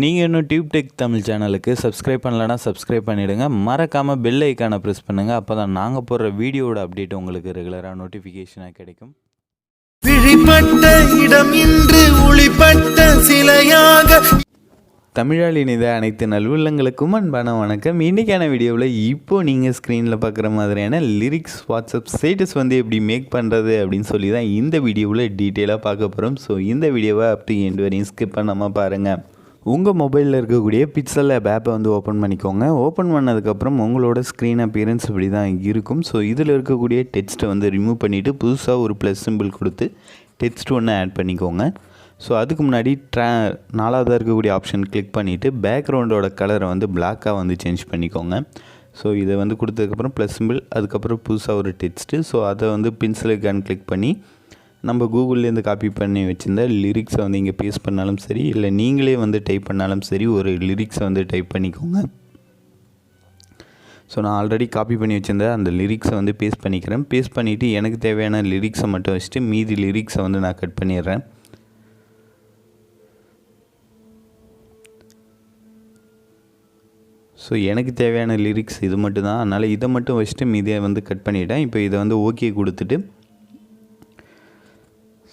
நீங்கள் இன்னும் டியூப்டெக் தமிழ் சேனலுக்கு சப்ஸ்கிரைப் பண்ணலன்னா சப்ஸ்கிரைப் பண்ணிவிடுங்க. மறக்காமல் பெல் ஐக்கானை ப்ரெஸ் பண்ணுங்கள். அப்போ தான் நாங்கள் போடுற வீடியோட அப்டேட் உங்களுக்கு ரெகுலராக நோட்டிஃபிகேஷனாக கிடைக்கும். விழிப்பட்ட இடம் இன்று ஒளிப்பட்ட சிலையாக. தமிழால் இணைந்த அனைத்து நல்வுள்ளங்களுக்கும் அன்பான வணக்கம். இன்றைக்கான வீடியோவில் இப்போது நீங்கள் ஸ்க்ரீனில் பார்க்குற மாதிரியான லிரிக்ஸ் வாட்ஸ்அப் ஸ்டேட்டஸ் எப்படி மேக் பண்ணுறது அப்படின்னு சொல்லி தான் இந்த வீடியோவில் டீட்டெயிலாக பார்க்க போகிறோம். ஸோ இந்த வீடியோவை அப் டு எண்ட் வரையும் ஸ்கிப் பண்ணாமல் பாருங்கள். உங்கள் மொபைலில் இருக்கக்கூடிய பிக்சல் ஆப்பை ஓப்பன் பண்ணிக்கோங்க. ஓப்பன் பண்ணதுக்கப்புறம் உங்களோட ஸ்க்ரீன் அப்பியரன்ஸ் இப்படி தான் இருக்கும். ஸோ இதில் இருக்கக்கூடிய டெக்ஸ்ட்டை ரிமூவ் பண்ணிவிட்டு புதுசாக ஒரு ப்ளஸ் சிம்பிள் கொடுத்து டெக்ஸ்ட் ஒன்று ஆட் பண்ணிக்கோங்க. ஸோ அதுக்கு முன்னாடி நாலாவதாக இருக்கக்கூடிய ஆப்ஷன் கிளிக் பண்ணிவிட்டு பேக்ரவுண்டோட கலரை பிளாக்காக சேஞ்ச் பண்ணிக்கோங்க. ஸோ இதை கொடுத்ததுக்கப்புறம் ப்ளஸ் சிம்பிள், அதுக்கப்புறம் புதுசாக ஒரு டெக்ஸ்ட்டு. ஸோ அதை பென்சில் ஐகான் கிளிக் பண்ணி நம்ம கூகுள்லேருந்து காப்பி பண்ணி வச்சுருந்த லிரிக்ஸை இங்கே பேஸ்ட் பண்ணாலும் சரி, இல்லை நீங்களே டைப் பண்ணாலும் சரி, ஒரு லிரிக்ஸை டைப் பண்ணிக்கோங்க. ஸோ நான் ஆல்ரெடி காப்பி பண்ணி வச்சுருந்த அந்த லிரிக்ஸை பேஸ்ட் பண்ணிக்கிறேன். பேஸ்ட் பண்ணிவிட்டு எனக்கு தேவையான லிரிக்ஸை மட்டும் வச்சுட்டு மீதி லிரிக்ஸை நான் கட் பண்ணிடுறேன். ஸோ எனக்கு தேவையான லிரிக்ஸ் இது மட்டும் தான், அதனால் இதை மட்டும் வச்சுட்டு மீதியை கட் பண்ணிவிட்டேன். இப்போ இதை ஓகே கொடுத்துட்டு,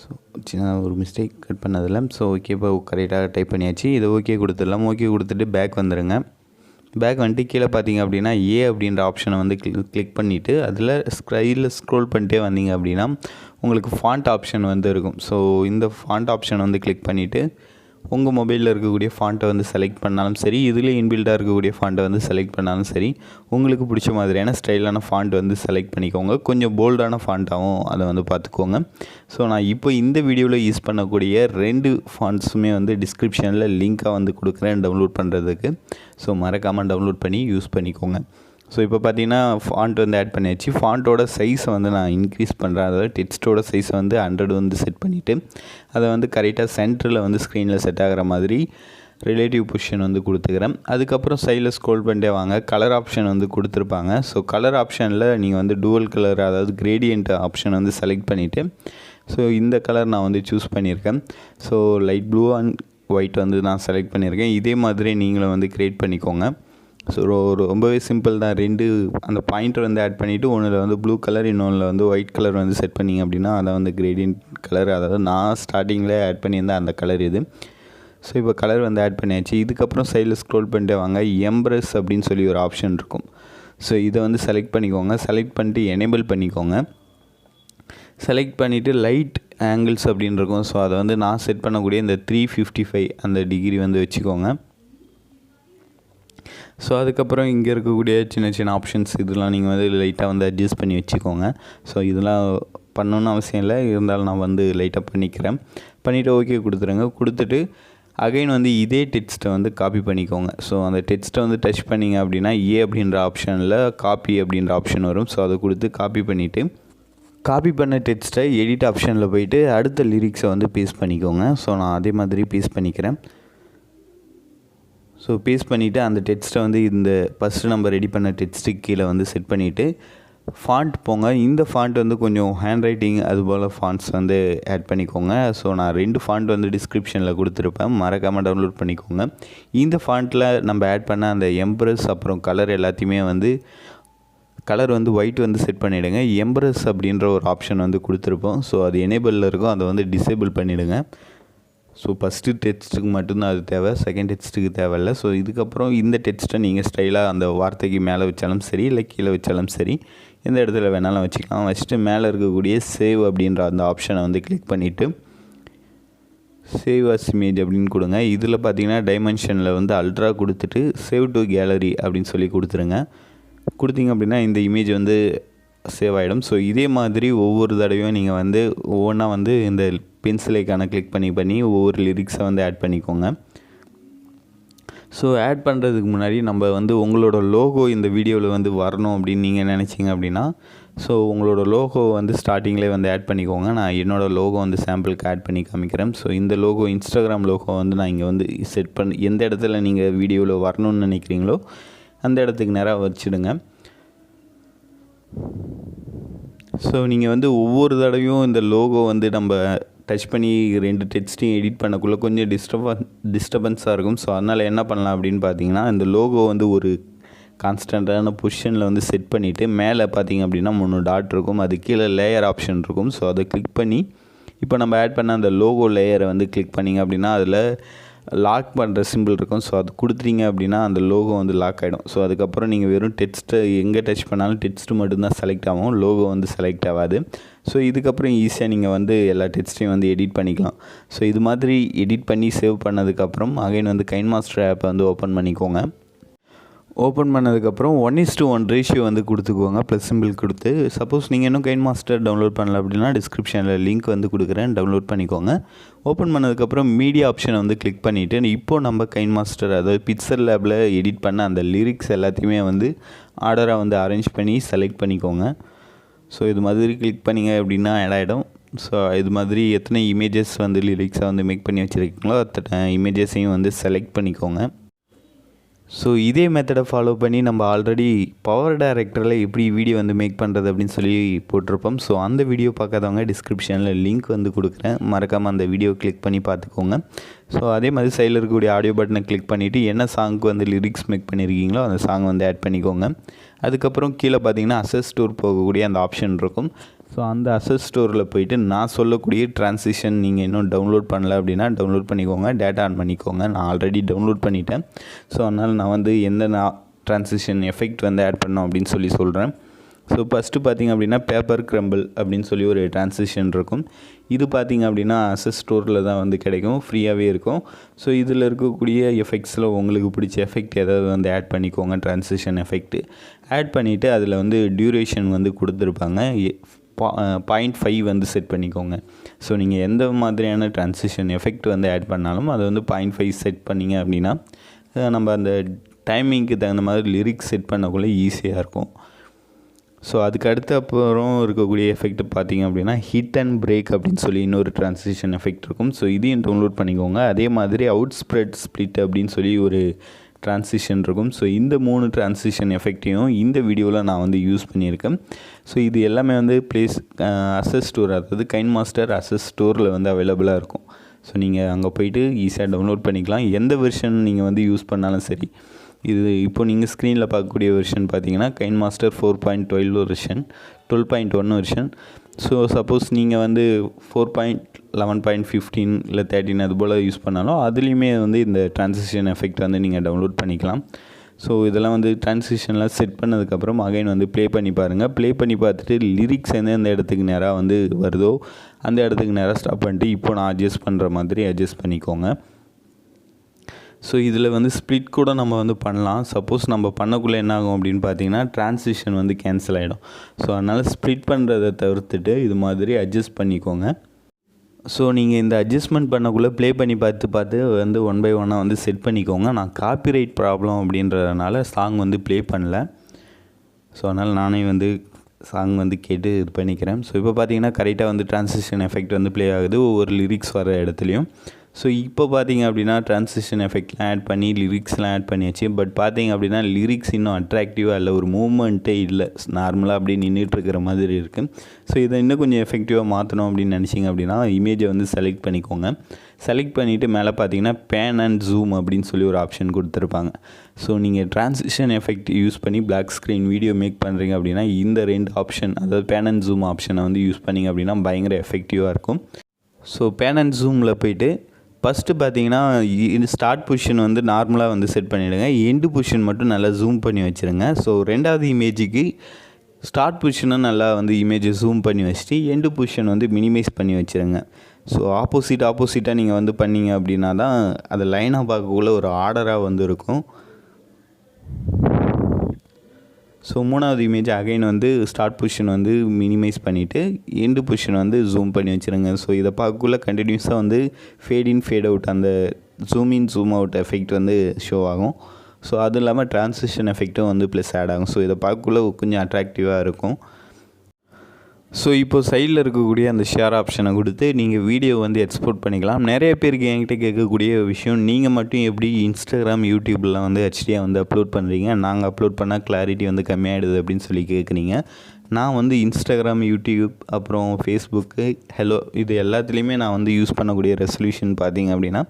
ஸோ சின்ன ஒரு மிஸ்டேக் கட் பண்ணதில்லை. ஸோ ஓகே, இப்போ கரெக்டாக டைப் பண்ணியாச்சு. இதை ஓகே கொடுத்துடலாம். ஓகே கொடுத்துட்டு பேக் வந்துடுங்க. பேக் கீழே பார்த்தீங்க அப்படின்னா ஏ அப்படின்ற ஆப்ஷனை கிளிக் பண்ணிவிட்டு அதில் ஸ்க்ரோல் பண்ணிட்டே வந்தீங்க அப்படின்னா உங்களுக்கு ஃபாண்ட் ஆப்ஷன் இருக்கும். ஸோ இந்த ஃபாண்ட் ஆப்ஷனை கிளிக் பண்ணிவிட்டு உங்கள் மொபைலில் இருக்கக்கூடிய ஃபாண்ட்டை செலக்ட் பண்ணாலும் சரி, இதில் இன்பில்டாக இருக்கக்கூடிய ஃபாண்ட்டை செலக்ட் பண்ணாலும் சரி, உங்களுக்கு பிடிச்ச மாதிரியான ஸ்டைலான ஃபாண்ட் செலக்ட் பண்ணிக்கோங்க. கொஞ்சம் போல்டான ஃபாண்ட்டாகவும் அதை பார்த்துக்கோங்க. ஸோ நான் இப்போ இந்த வீடியோவில் யூஸ் பண்ணக்கூடிய 2 ஃபாண்ட்ஸுமே டிஸ்கிரிப்ஷனில் லிங்க்காக கொடுக்குறேன் டவுன்லோட் பண்ணுறதுக்கு. ஸோ மறக்காமல் டவுன்லோட் பண்ணி யூஸ் பண்ணிக்கோங்க. ஸோ இப்போ பார்த்தீங்கன்னா ஃபாண்ட் ஆட் பண்ணியாச்சு. ஃபாண்ட்டோட சைஸை நான் இன்க்ரீஸ் பண்ணுறேன். அதாவது டெக்ஸ்ட்டோட சைஸை 100 செட் பண்ணிவிட்டு அதை கரெக்டாக சென்டரில் ஸ்க்ரீனில் செட் ஆகிற மாதிரி ரிலேட்டிவ் பொசிஷன் கொடுத்துக்கிறேன். அதுக்கப்புறம் சைடில் ஸ்க்ரோல் பண்ணிட்டே வாங்க. கலர் ஆப்ஷன் கொடுத்துருப்பாங்க. ஸோ கலர் ஆப்ஷனில் நீங்கள் டூவல் கலர், அதாவது கிரேடியன்ட் ஆப்ஷன் செலக்ட் பண்ணிவிட்டு, ஸோ இந்த கலர் நான் சூஸ் பண்ணியிருக்கேன். So light blue and white நான் செலக்ட் பண்ணியிருக்கேன். இதே மாதிரி நீங்களும் க்ரியேட் பண்ணிக்கோங்க. ஸோ ரொம்பவே சிம்பிள் தான். 2 அந்த பாயிண்டர் ஆட் பண்ணிவிட்டு ஒன்றில் ப்ளூ கலர், இன்னொன்றில் ஒயிட் கலர் செட் பண்ணிங்க அப்படின்னா அதை கிரேடியன்ட் கலர், அதாவது நான் ஸ்டார்டிங்கில் ஆட் பண்ணியிருந்தேன் அந்த கலர் இது. ஸோ இப்போ கலர் ஆட் பண்ணியாச்சு. இதுக்கப்புறம் சைடில் ஸ்க்ரோல் பண்ணிட்டே வாங்க. எம்ப்ரஸ் அப்படின்னு சொல்லி ஒரு ஆப்ஷன் இருக்கும். ஸோ இதை செலக்ட் பண்ணிக்கோங்க. செலக்ட் பண்ணிட்டு எனேபிள் பண்ணிக்கோங்க. செலக்ட் பண்ணிவிட்டு லைட் ஆங்கிள்ஸ் அப்படின்னு இருக்கும். ஸோ அதை நான் செட் பண்ணக்கூடிய இந்த 355 அந்த டிகிரி வச்சுக்கோங்க. ஸோ அதுக்கப்புறம் இங்கே இருக்கக்கூடிய சின்ன சின்ன ஆப்ஷன்ஸ் இதெல்லாம் நீங்கள் லைட்டாக அட்ஜஸ்ட் பண்ணி வச்சுக்கோங்க. ஸோ இதெல்லாம் பண்ணணுன்னு அவசியம் இல்லை, இருந்தாலும் நான் லைட்டாக பண்ணிக்கிறேன். பண்ணிவிட்டு ஓகே கொடுத்துருங்க. கொடுத்துட்டு அகைன் இதே டெக்ஸ்ட்டை காப்பி பண்ணிக்கோங்க. ஸோ அந்த டெக்ஸ்ட்டை டச் பண்ணிங்க அப்படின்னா ஏ அப்படின்ற ஆப்ஷனில் காப்பி அப்படின்ற ஆப்ஷன் வரும். ஸோ அதை கொடுத்து காப்பி பண்ணிவிட்டு, காப்பி பண்ண டெக்ஸ்ட்டை எடிட் ஆப்ஷனில் போயிட்டு அடுத்த லிரிக்ஸை பேஸ்ட் பண்ணிக்கோங்க. ஸோ நான் அதே மாதிரி பேஸ்ட் பண்ணிக்கிறேன். ஸோ பேஸ்ட் பண்ணிவிட்டு அந்த டெக்ஸ்ட்டை இந்த ஃபஸ்ட்டு நம்ம ரெடி பண்ண டெக்ஸ்ட்டுக்கு கீழே செட் பண்ணிவிட்டு ஃபாண்ட் போங்க. இந்த ஃபாண்ட் கொஞ்சம் ஹேண்ட் ரைட்டிங் அதுபோல் ஃபாண்ட்ஸ் ஆட் பண்ணிக்கோங்க. ஸோ நான் 2 ஃபாண்ட் டிஸ்கிரிப்ஷனில் கொடுத்துருப்பேன், மறக்காமல் டவுன்லோட் பண்ணிக்கோங்க. இந்த ஃபாண்ட்டில் நம்ம ஆட் பண்ண அந்த எம்ப்ரஸ் அப்புறம் கலர் எல்லாத்தையுமே கலர் ஒயிட் செட் பண்ணிவிடுங்க. எம்ப்ரஸ் அப்படின்ற ஒரு ஆப்ஷன் கொடுத்துருப்போம். ஸோ அது எனேபிளில் இருக்கும், அதை டிசேபிள் பண்ணிவிடுங்க. ஸோ ஃபஸ்ட்டு டெக்ஸ்ட்டுக்கு மட்டும்தான் அது தேவை, செகண்ட் டெக்ஸ்ட்டுக்கு தேவையில்லை. ஸோ இதுக்கப்புறம் இந்த டெக்ஸ்ட்டை நீங்கள் ஸ்டைலாக அந்த வார்த்தைக்கு மேலே வச்சாலும் சரி, இல்லை கீழே வச்சாலும் சரி, எந்த இடத்துல வேணாலும் வச்சுக்கலாம். வச்சுட்டு மேலே இருக்கக்கூடிய சேவ் அப்படின்ற அந்த ஆப்ஷனை கிளிக் பண்ணிவிட்டு சேவ் அஸ் இமேஜ் அப்படின்னு கொடுங்க. இதில் பார்த்தீங்கன்னா டைமென்ஷனில் அல்ட்ரா கொடுத்துட்டு சேவ் டு கேலரி அப்படின்னு சொல்லி கொடுத்துருங்க. கொடுத்தீங்க அப்படின்னா இந்த இமேஜ் சேவ் ஆகிடும். ஸோ இதே மாதிரி ஒவ்வொரு தடவையும் நீங்கள் ஒவ்வொன்றா இந்த பென்சில் ஐக்கான கிளிக் பண்ணி ஒவ்வொரு லிரிக்ஸை ஆட் பண்ணிக்கோங்க. ஸோ ஆட் பண்ணுறதுக்கு முன்னாடி நம்ம உங்களோட லோகோ இந்த வீடியோவில் வரணும் அப்படின்னு நீங்கள் நினச்சிங்க அப்படின்னா, ஸோ உங்களோட லோகோ ஸ்டார்டிங்லேயே ஆட் பண்ணிக்கோங்க. நான் என்னோடய லோகோ சாம்பிளுக்கு ஆட் பண்ணி காமிக்கிறேன். ஸோ இந்த லோகோ இன்ஸ்டாகிராம் லோகோ நான் இங்கே செட் பண்ணி எந்த இடத்துல நீங்கள் வீடியோவில் வரணும்னு நினைக்கிறீங்களோ அந்த இடத்துக்கு நேராக வச்சுடுங்க. ஸோ நீங்கள் ஒவ்வொரு தடவையும் இந்த லோகோ நம்ம டச் பண்ணி 2 டெக்ஸ்ட்டையும் எடிட் பண்ணக்குள்ளே கொஞ்சம் டிஸ்டர்பன்ஸாக இருக்கும். ஸோ அதனால் என்ன பண்ணலாம் அப்படின்னு பார்த்தீங்கன்னா, இந்த லோகோ வந்து ஒரு கான்ஸ்டண்ட்டான பொசிஷனில் வந்து செட் பண்ணிவிட்டு மேலே பார்த்திங்க அப்படின்னா 3 டாட் இருக்கும். அது கீழே லேயர் ஆப்ஷன் இருக்கும். ஸோ அதை கிளிக் பண்ணி இப்போ நம்ம ஆட் பண்ண அந்த லோகோ லேயரை வந்து கிளிக் பண்ணிங்க அப்படின்னா அதில் லாக் பண்ணுற சிம்பிள் இருக்கும். ஸோ அது கொடுத்துட்டீங்க அப்படின்னா அந்த லோகோ வந்து லாக் ஆகிடும். ஸோ அதுக்கப்புறம் நீங்கள் வெறும் டெக்ஸ்ட்டை எங்கே டச் பண்ணாலும் டெக்ஸ்ட்டு மட்டும்தான் செலக்ட் ஆகும், லோகோ வந்து செலக்ட் ஆகாது. ஸோ இதுக்கப்புறம் ஈஸியாக நீங்கள் வந்து எல்லா டெக்ஸ்ட்டையும் வந்து எடிட் பண்ணிக்கலாம். ஸோ இது மாதிரி எடிட் பண்ணி சேவ் பண்ணதுக்கப்புறம் அகைன் வந்து கைன்மாஸ்டர் ஆப்பை வந்து ஓப்பன் பண்ணிக்கோங்க. ஓப்பன் பண்ணதுக்கப்புறம் 1:1 ரேஷியோ வந்து கொடுத்துக்கோங்க, ப்ளஸ் சிம்பிள் கொடுத்து. சப்போஸ் நீங்கள் இன்னும் கைன்மாஸ்டர் டவுன்லோட் பண்ணல அப்படின்னா டிஸ்கிரிப்ஷனில் லிங்க் வந்து கொடுக்குறேன், டவுன்லோட் பண்ணிக்கோங்க. ஓப்பன் பண்ணதுக்கப்புறம் மீடியா ஆப்ஷனை வந்து கிளிக் பண்ணிவிட்டு இப்போது நம்ம கைன்மாஸ்டர் அதாவது பிக்சர் லேபில் எடிட் பண்ண அந்த லிரிக்ஸ் எல்லாத்தையுமே வந்து ஆர்டராக வந்து அரேஞ்ச் பண்ணி செலக்ட் பண்ணிக்கோங்க. ஸோ இது மாதிரி கிளிக் பண்ணிங்க அப்படின்னா ஆட் ஆகிடும். ஸோ இது மாதிரி எத்தனை இமேஜஸ் வந்து லிரிக்ஸாக வந்து மேக் பண்ணி வச்சுருக்கீங்களோ அத்தனை இமேஜஸையும் வந்து செலக்ட் பண்ணிக்கோங்க. ஸோ இதே மெத்தடை ஃபாலோ பண்ணி நம்ம ஆல்ரெடி பவர் டைரக்டரில் எப்படி வீடியோ வந்து மேக் பண்ணுறது அப்படின்னு சொல்லி போட்டிருப்போம். ஸோ அந்த வீடியோ பார்க்காதவங்க டிஸ்கிரிப்ஷனில் லிங்க் வந்து கொடுக்குறேன், மறக்காமல் அந்த வீடியோ கிளிக் பண்ணி பார்த்துக்கோங்க. ஸோ அதே மாதிரி சைடில் இருக்கக்கூடிய ஆடியோ பட்டனை கிளிக் பண்ணிவிட்டு என்ன சாங்க்கு வந்து லிரிக்ஸ் மேக் பண்ணியிருக்கீங்களோ அந்த சாங் வந்து ஆட் பண்ணிக்கோங்க. அதுக்கப்புறம் கீழே பார்த்தீங்கன்னா அசஸ் ஸ்டோர் போகக்கூடிய அந்த ஆப்ஷன் இருக்கும். ஸோ அந்த அசஸ் ஸ்டோரில் போய்ட்டு நான் சொல்லக்கூடிய ட்ரான்சிஷன் நீங்கள் இன்னும் டவுன்லோட் பண்ணல அப்படின்னா டவுன்லோட் பண்ணிக்கோங்க, டேட்டா ஆன் பண்ணிக்கோங்க. நான் ஆல்ரெடி டவுன்லோட் பண்ணிட்டேன். ஸோ அதனால் நான் வந்து எந்த ட்ரான்சிஷன் எஃபெக்ட் வந்து ஆட் பண்ணோம் அப்படின்னு சொல்கிறேன். ஸோ ஃபஸ்ட்டு பார்த்திங்க அப்படின்னா பேப்பர் கிரம்பிள் அப்படின்னு சொல்லி ஒரு ட்ரான்சிஷன் இருக்கும். இது பார்த்திங்க அப்படின்னா அசஸ் ஸ்டோரில் தான் வந்து கிடைக்கும், ஃப்ரீயாகவே இருக்கும். ஸோ இதில் இருக்கக்கூடிய எஃபெக்ட்ஸில் உங்களுக்கு பிடிச்ச எஃபெக்ட் ஏதாவது வந்து ஆட் பண்ணிக்கோங்க, ட்ரான்சிஷன் எஃபெக்ட்டு ஆட் பண்ணிவிட்டு அதில் வந்து டியூரேஷன் வந்து கொடுத்துருப்பாங்க, 0.5 வந்து செட் பண்ணிக்கோங்க. ஸோ நீங்கள் எந்த மாதிரியான ட்ரான்சிஷன் எஃபெக்ட் வந்து ஆட் பண்ணாலும் அதை வந்து 0.5 செட் பண்ணிங்க அப்படின்னா நம்ம அந்த டைமிங்க்கு தகுந்த மாதிரி லிரிக்ஸ் செட் பண்ணக்குள்ளே ஈஸியாக இருக்கும். ஸோ அதுக்கு அடுத்து அப்புறம் இருக்கக்கூடிய எஃபெக்ட் பார்த்திங்க அப்படின்னா ஹிட் அண்ட் பிரேக் அப்படின்னு சொல்லி இன்னொரு ட்ரான்சிஷன் எஃபெக்ட் இருக்கும். ஸோ இதையும் டவுன்லோட் பண்ணிக்கோங்க. அதே மாதிரி அவுட் ஸ்ப்ளிட் அப்படின்னு சொல்லி ஒரு ட்ரான்சிஷன் இருக்கும். ஸோ இந்த 3 ட்ரான்சிஷன் எஃபெக்டையும் இந்த வீடியோவில் நான் வந்து யூஸ் பண்ணியிருக்கேன். ஸோ இது எல்லாமே வந்து அசஸ் ஸ்டோர் அதாவது கைன்மாஸ்டர் அசஸ் ஸ்டோரில் வந்து அவைலபிளாக இருக்கும். ஸோ நீங்கள் அங்கே போய்ட்டு ஈஸியாக டவுன்லோட் பண்ணிக்கலாம். எந்த வெர்ஷன் நீங்கள் வந்து யூஸ் பண்ணாலும் சரி. இது இப்போ நீங்கள் ஸ்க்ரீனில் பார்க்கக்கூடிய வெர்ஷன் பார்த்தீங்கன்னா KineMaster 4.12 version, 12.1 version. So suppose நீங்கள் வந்து 4.11.15 இல்லை 13 அது போல் யூஸ் பண்ணாலும் அதுலேயுமே வந்து இந்த ட்ரான்சிஷன் எஃபெக்ட் வந்து நீங்கள் டவுன்லோட் பண்ணிக்கலாம். ஸோ இதெல்லாம் வந்து ட்ரான்சிஷன்லாம் செட் பண்ணதுக்கப்புறம் அகைன் வந்து ப்ளே பண்ணி பாருங்கள். ப்ளே பண்ணி பார்த்துட்டு லிரிக்ஸ் எந்தெந்த இடத்துக்கு நேராக வந்து வருதோ அந்த இடத்துக்கு நேராக ஸ்டாப் பண்ணிட்டு இப்போ நான் அட்ஜஸ்ட் பண்ணுற மாதிரி அட்ஜஸ்ட் பண்ணிக்கோங்க. ஸோ இதில் வந்து ஸ்ப்ளிட் கூட நம்ம வந்து பண்ணலாம். சப்போஸ் நம்ம பண்ணக்குள்ளே என்ன ஆகும் அப்படின்னு பார்த்தீங்கன்னா ட்ரான்சிஷன் வந்து கேன்சல் ஆகிடும். ஸோ அதனால் ஸ்ப்ளிட் பண்ணுறதை தவிர்த்துட்டு இது மாதிரி அட்ஜஸ்ட் பண்ணிக்கோங்க. ஸோ நீங்கள் இந்த அட்ஜஸ்ட்மெண்ட் பண்ணக்குள்ளே ப்ளே பண்ணி பார்த்து வந்து 1 by 1 வந்து செட் பண்ணிக்கோங்க. நான் காப்பிரைட் ப்ராப்ளம் அப்படின்றதுனால சாங் வந்து ப்ளே பண்ணல. ஸோ அதனால் நானே வந்து சாங் வந்து கேட்டு இது பண்ணிக்கிறேன். ஸோ இப்போ பார்த்தீங்கன்னா கரெக்டாக வந்து ட்ரான்சிஷன் எஃபெக்ட் வந்து ப்ளே ஆகுது ஒவ்வொரு லிரிக்ஸ் வர இடத்துலையும். ஸோ இப்போ பார்த்தீங்க அப்படின்னா ட்ரான்சிஷன் எஃபெக்ட்லாம் ஆட் பண்ணி லிரிக்ஸ்லாம் ஆட் பண்ணியாச்சு. பட் பார்த்தீங்க அப்படின்னா லிரிக்ஸ் இன்னும் அட்ராக்டிவாக இல்லை, ஒரு மூவ்மெண்ட்டே இல்லை, நார்மலாக அப்படியே நின்றுட்டுருக்கிற மாதிரி இருக்குது. ஸோ இதை இன்னும் கொஞ்சம் எஃபெக்டிவாக மாற்றணும் அப்படின்னு நினச்சிங்க அப்படின்னா இமேஜை வந்து செலக்ட் பண்ணிக்கோங்க. செலக்ட் பண்ணிவிட்டு மேலே பார்த்தீங்கன்னா பேன் அண்ட் ஜூம் அப்படின்னு சொல்லி ஒரு ஆப்ஷன் கொடுத்துருப்பாங்க. ஸோ நீங்கள் ட்ரான்சிஷன் எஃபெக்ட் யூஸ் பண்ணி பிளாக் ஸ்க்ரீன் வீடியோ மேக் பண்ணுறீங்க அப்படின்னா இந்த 2 ஆப்ஷன் அதாவது பேன் அண்ட் ஜூம் ஆப்ஷனை வந்து யூஸ் பண்ணிங்க அப்படின்னா பயங்கர எஃபெக்டிவாக இருக்கும். ஸோ பேன் அண்ட் ஜூமில் போய்ட்டு ஃபஸ்ட்டு பார்த்தீங்கன்னா ஸ்டார்ட் பொசிஷன் வந்து நார்மலாக வந்து செட் பண்ணிவிடுங்க, எண்டு பொசிஷன் மட்டும் நல்லா ஜூம் பண்ணி வச்சுருங்க. ஸோ ரெண்டாவது இமேஜுக்கு ஸ்டார்ட் பொசிஷனும் நல்லா வந்து இமேஜை ஜூம் பண்ணி வச்சுட்டு எண்டு பொசிஷன் வந்து மினிமைஸ் பண்ணி வச்சுருங்க. ஸோ ஆப்போசிட்டாக நீங்கள் வந்து பண்ணிங்க அப்படின்னா தான் அது லைனாக பார்க்கக்குள்ள ஒரு ஆர்டராக வந்து இருக்கும். ஸோ மூணாவது இமேஜ் அகைன் வந்து ஸ்டார்ட் பொசிஷன் வந்து மினிமைஸ் பண்ணிவிட்டு எண்டு பொசிஷன் வந்து ஜூம் பண்ணி வச்சுருங்க. ஸோ இதை பார்க்கக்குள்ள கண்டினியூஸாக வந்து ஃபேட் இன் ஃபேட் அவுட் அந்த zoom in zoom out effect வந்து ஷோ ஆகும். ஸோ அது இல்லாமல் ட்ரான்சிஷன் எஃபெக்ட்டும் வந்து ப்ளஸ் ஆட் ஆகும். ஸோ இதை பார்க்கக்குள்ள கொஞ்சம் அட்ராக்டிவாக இருக்கும். ஸோ இப்போ சைடில் இருக்கக்கூடிய அந்த ஷேர் ஆப்ஷனை கொடுத்து நீங்கள் வீடியோ வந்து எக்ஸ்போர்ட் பண்ணிக்கலாம். நிறைய பேருக்கு என்கிட்ட கேட்கக்கூடிய விஷயம், நீங்கள் மட்டும் எப்படி இன்ஸ்டாகிராம் யூடியூப்லாம் வந்து ஹெச்டியாக வந்து அப்லோட் பண்ணுறீங்க, நாங்கள் அப்லோட் பண்ணால் கிளாரிட்டி வந்து கம்மியாகிடுது அப்படின்னு சொல்லி கேட்குறீங்க. நான் வந்து இன்ஸ்டாகிராம், யூடியூப், அப்புறம் ஃபேஸ்புக்கு, ஹெலோ இது எல்லாத்துலேயுமே நான் வந்து யூஸ் பண்ணக்கூடிய ரெசல்யூஷன் பார்த்திங்க அப்படின்னா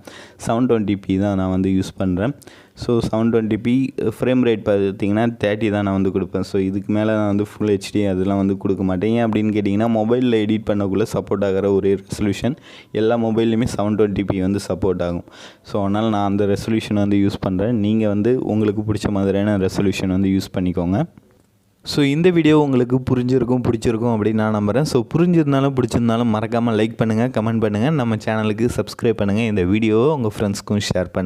720p தான் நான் வந்து யூஸ் பண்ணுறேன். ஸோ 720p ஃப்ரேம் ரேட் பார்த்திங்கன்னா 30 தான் நான் வந்து கொடுப்பேன். ஸோ இதுக்கு மேலே நான் வந்து ஃபுல் ஹெச்டி அதெல்லாம் வந்து கொடுக்க மாட்டேன். ஏன் அப்படின்னு கேட்டிங்கன்னா மொபைலில் எடிட் பண்ணக்குள்ளே சப்போர்ட் ஆகிற ஒரே ரெசல்யூஷன் எல்லா மொபைல்லையுமே 720p வந்து சப்போர்ட் ஆகும். ஸோ அதனால் நான் அந்த ரெசல்யூஷன் வந்து யூஸ் பண்ணுறேன். நீங்கள் வந்து உங்களுக்கு பிடிச்ச மாதிரியான ரெசல்யூஷன் வந்து யூஸ் பண்ணிக்கோங்க. ஸோ இந்த வீடியோ உங்களுக்கு பிடிச்சிருக்கும் அப்படின்னு நான் நம்புகிறேன். ஸோ புரிஞ்சிருந்தாலும் பிடிச்சிருந்தாலும் மறக்காமல் லைக் பண்ணுங்கள், கமெண்ட் பண்ணுங்கள், நம்ம சேனலுக்கு சப்ஸ்கிரைப் பண்ணுங்கள், இந்த வீடியோவை உங்கள் ஃப்ரெண்ட்ஸ்க்கும் ஷேர் பண்ணுங்கள்.